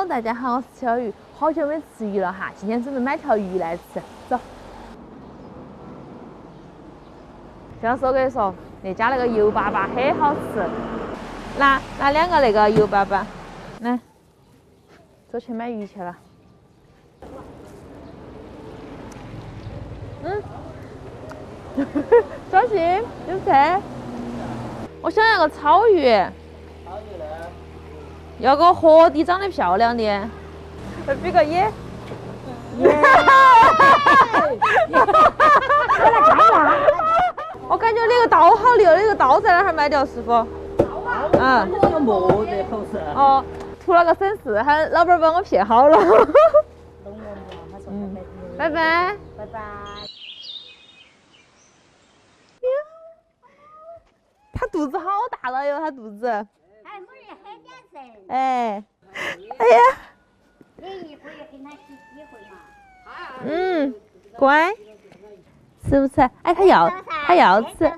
Hello， 大家好，我是小鱼，好久没吃鱼了哈，今天准备买条鱼来吃，走。小时候跟你说，那家那个油粑粑很好吃，拿2个那个油粑粑，来，走去买鱼去了。小心，有车。我想要个草鱼。草鱼呢？要个河底长得漂亮的。比个耶。我感觉那个刀好利哦，那个刀在哪儿卖掉，师傅？嗯。那个磨的头是。哦，图了个省事，喊老板帮我片好了。拜拜。拜拜。他肚子好大了哟，他肚子。哎，我也很点噻。哎。哎呀。你一会儿要跟他洗机会嘛？乖。吃不吃？哎，他要吃。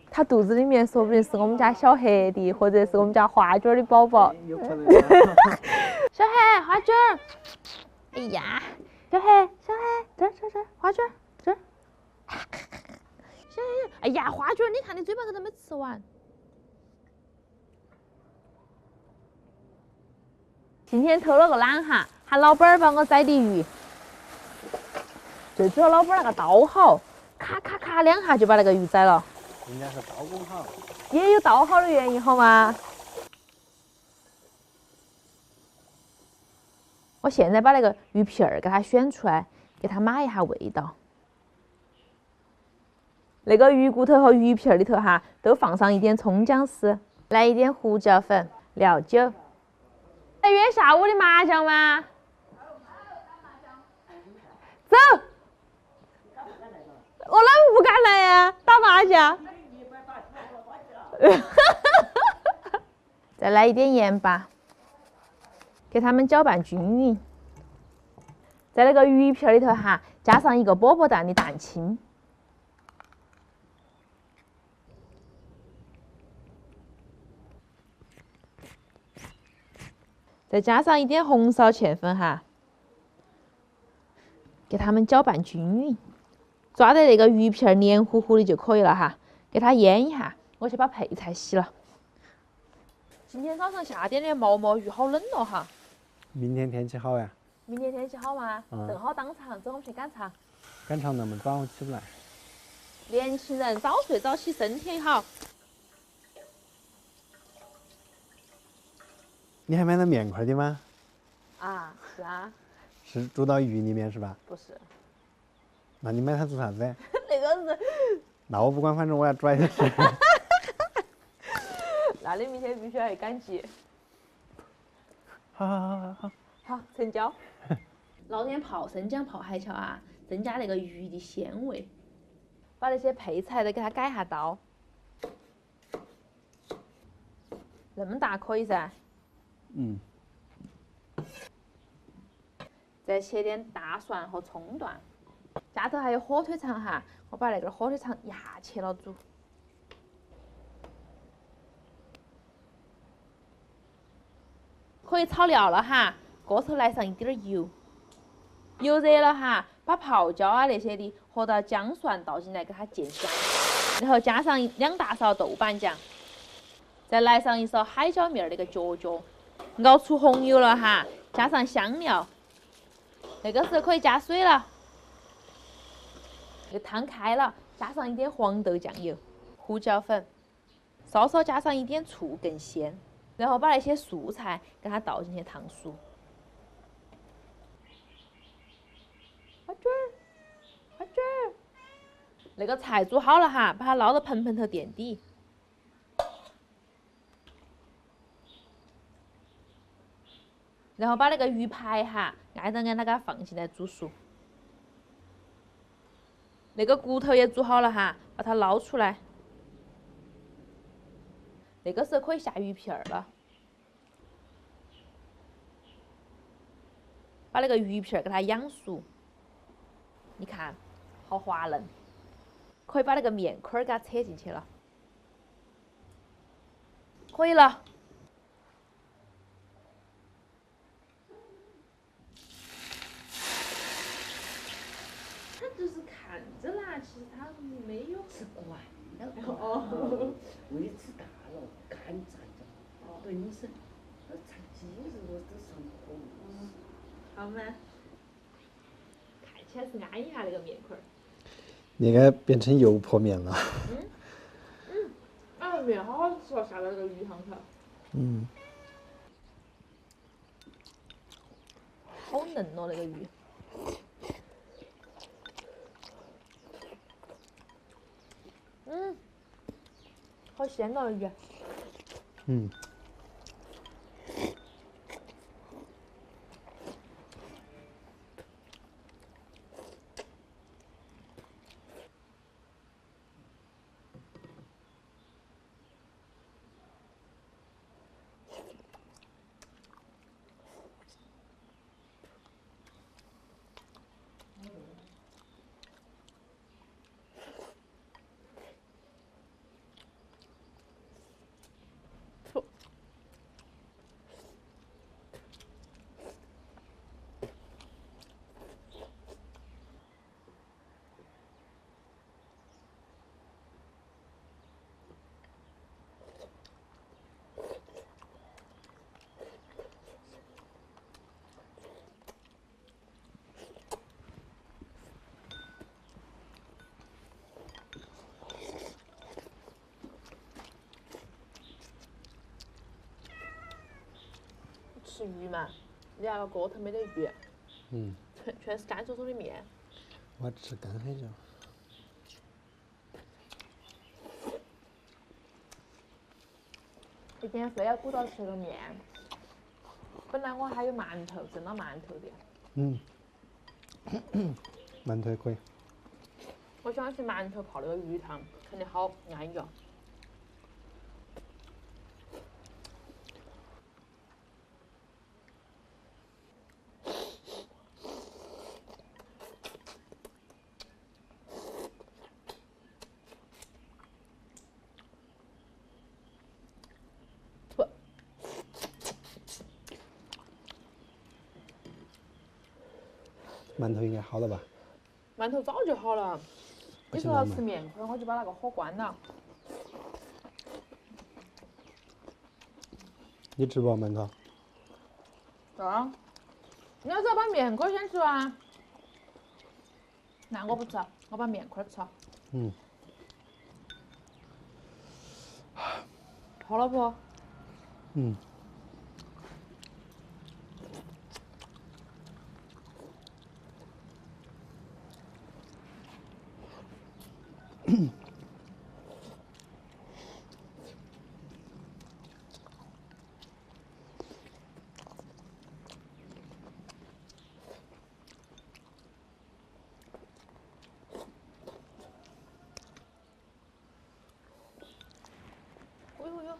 他肚子里面说不定是我们家小黑的，或者是我们家花卷的宝宝。小黑，花卷。哎呀，小黑，这儿，花卷，这儿。小黑，哎呀，花卷，你看你嘴巴头都没吃完。今天偷了个懒哈，喊老板帮我宰的鱼。最主要老板那个刀好，咔咔咔2下就把那个鱼宰了。人家是刀工好。也有刀好的原因好吗？我现在把那个鱼片儿给它选出来，给它码一下味道。那个鱼骨头和鱼片里头哈，都放上一点葱姜丝，来一点胡椒粉、料酒。来约下午的麻将吗？走。我哪么不敢来呀？打麻将。再来一点盐巴，给它们搅拌均匀。在那个鱼片里头哈，加上1个饽饽蛋的蛋清。再加上一点红烧芡粉哈，给它们搅拌均匀，抓得那个鱼片黏糊糊的就可以了哈。给它腌一下，我去把配菜洗了。今天早上下点的毛毛雨，好冷哦哈。明天天气好呀。明天天气好吗？正好当场，走，我们去赶场。赶场那么早起不来。年轻人早睡早起，身体好。你还买了面块的吗？啊，是啊。是煮到鱼里面是吧？不是。那你买它做啥子？那个是。那我不管，反正我要拽着吃。那你明天必须要去赶集。好，成交。捞点生姜泡海鞘啊，增加那个鱼的鲜味。把那些配菜都给它改下刀。那么大可以噻。再切点大蒜和葱段。家头还有火腿肠哈，我把那个火腿肠一下切了煮。可以炒料了哈，锅头来上一点油，油热了哈，把泡椒啊那些的和到姜蒜倒进来给它煎香，然后加上2大勺豆瓣酱，再来上1勺海椒面那个角，熬出红油了哈，加上香料，那个时候可以加水了，这个汤开了，加上一点黄豆酱油、胡椒粉，稍稍加上一点醋更鲜。然后把那些素菜给它倒进去烫熟。花卷，那个菜煮好了哈，把它捞到盆头垫底。然后把那个鱼排哈，挨着挨它给它放进来煮熟。那个骨头也煮好了哈，把它捞出来。那个时候可以下鱼片了，把那个鱼片给它养熟。你看，好滑嫩，可以把那个面块给它扯进去了。可以了。他就是看着啦，其实他没有。吃惯了，哦。胃吃大了，看站着。对你是，才几日我都上火。好吗？看起来是安一下那个面块儿。应该变成油泼面了。啊，面好好吃哦，下到那个鱼上头。嗯。好嫩哦，那个鱼。好鲜哦，鱼。嗯。吃鱼嘛，你那个锅头没得鱼，嗯。全是干松松的面。我吃干海椒。今天非要鼓捣吃个面，本来我还有馒头，蒸了馒头的。嗯。馒头也可以。我喜欢吃馒头泡那个鱼汤，肯定好安逸哦。馒头应该好了吧？馒头早就好了，你说要吃面块，我就把那个火关了。你吃不馒头？啊，你要是要把面块先吃完，那我不吃，我把面块吃。嗯。好了不？嗯。哎呦呦，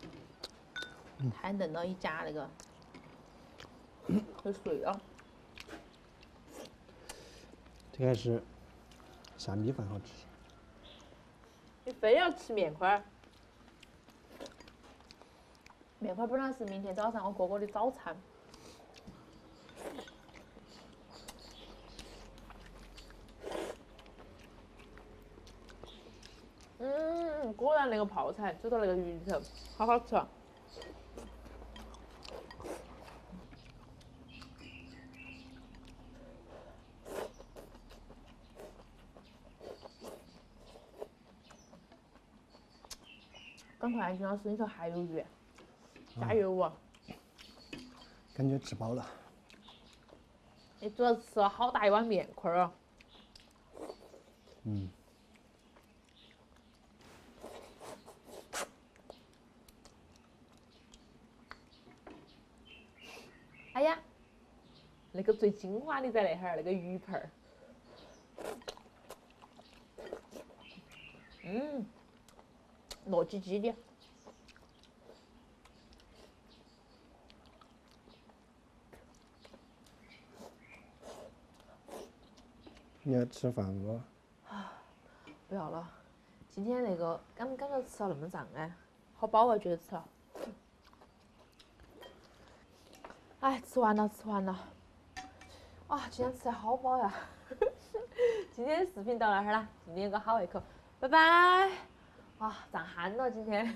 太嫩了，一夹那个会碎哦。这个是下米饭好吃。你非要吃面块儿？面块本来是明天早上我哥哥的早餐。果然那个泡菜煮到那个鱼里头，好好吃啊！赶快，金老师，你说还有鱼，加油哦！感觉吃饱了。你主要吃了好大一碗面块儿哦。嗯。哎呀，那个最精华的在那哈儿，那个鱼盆儿。糯叽叽的。你要吃饭不？不要了，今天那个感觉吃了那么胀哎，好饱啊，觉得吃了。哎，吃完了，吃完了。啊，今天吃的好饱呀！今天视频到那儿了，今天有个好胃口，拜拜。啊，胀汗了今天。